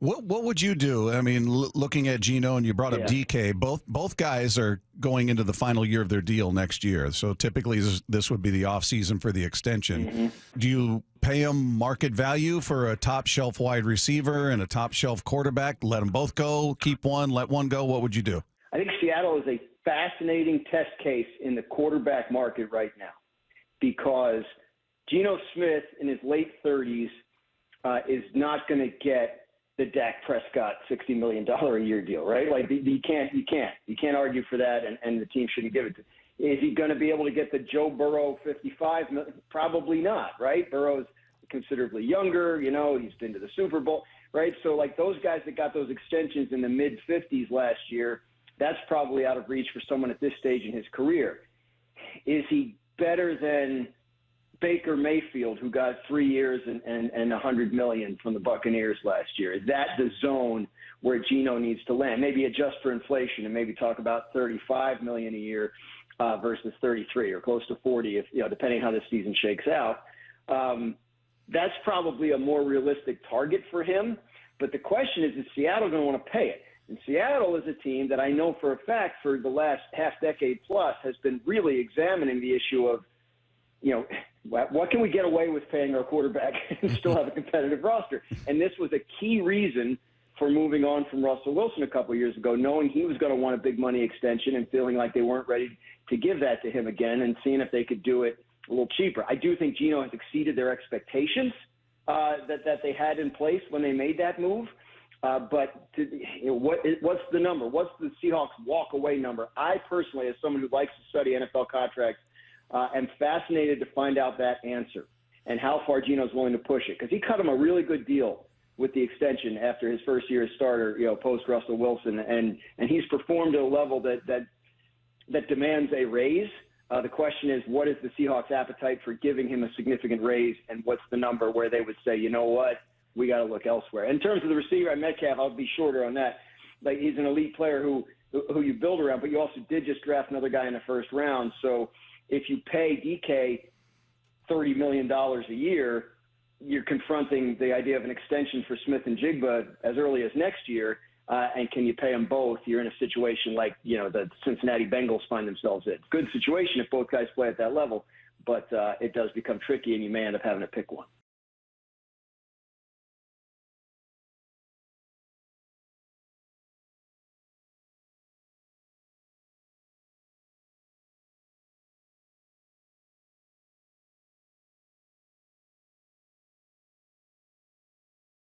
What would you do? I mean, looking at Geno, and you brought up DK, both guys are going into the final year of their deal next year. So typically this would be the offseason for the extension. Mm-hmm. Do you pay them market value for a top shelf wide receiver and a top shelf quarterback? Let them both go, keep one, let one go. What would you do? I think Seattle is a fascinating test case in the quarterback market right now because Geno Smith in his late 30s is not going to get the Dak Prescott $60 million a year deal, right? Like you can't argue for that, and the team shouldn't give it to. Is he going to be able to get the Joe Burrow $55 million? Probably not, right? Burrow's considerably younger, he's been to the Super Bowl, right? So like those guys that got those extensions in the mid 50s last year, that's probably out of reach for someone at this stage in his career. Is he better than Baker Mayfield, who got 3 years and $100 million from the Buccaneers last year? Is that the zone where Geno needs to land? Maybe adjust for inflation and maybe talk about $35 million a year versus 33 or close to 40, if depending how this season shakes out. That's probably a more realistic target for him. But the question is Seattle going to want to pay it? And Seattle is a team that I know for a fact for the last half decade plus has been really examining the issue of, what can we get away with paying our quarterback and still have a competitive roster? And this was a key reason for moving on from Russell Wilson a couple of years ago, knowing he was going to want a big money extension and feeling like they weren't ready to give that to him again and seeing if they could do it a little cheaper. I do think Geno has exceeded their expectations that they had in place when they made that move. But what's the number? What's the Seahawks walk-away number? I personally, as someone who likes to study NFL contracts, am fascinated to find out that answer and how far Geno's willing to push it. Because he cut him a really good deal with the extension after his first year as starter, post-Russell Wilson. And he's performed at a level that demands a raise. The question is, what is the Seahawks' appetite for giving him a significant raise, and what's the number where they would say, you know what, we got to look elsewhere. In terms of the receiver, Metcalf, I'll be shorter on that. Like, he's an elite player who you build around, but you also did just draft another guy in the first round. So if you pay DK $30 million a year, you're confronting the idea of an extension for Smith and Jigba as early as next year. And can you pay them both? You're in a situation like, the Cincinnati Bengals find themselves in. Good situation if both guys play at that level, but it does become tricky, and you may end up having to pick one.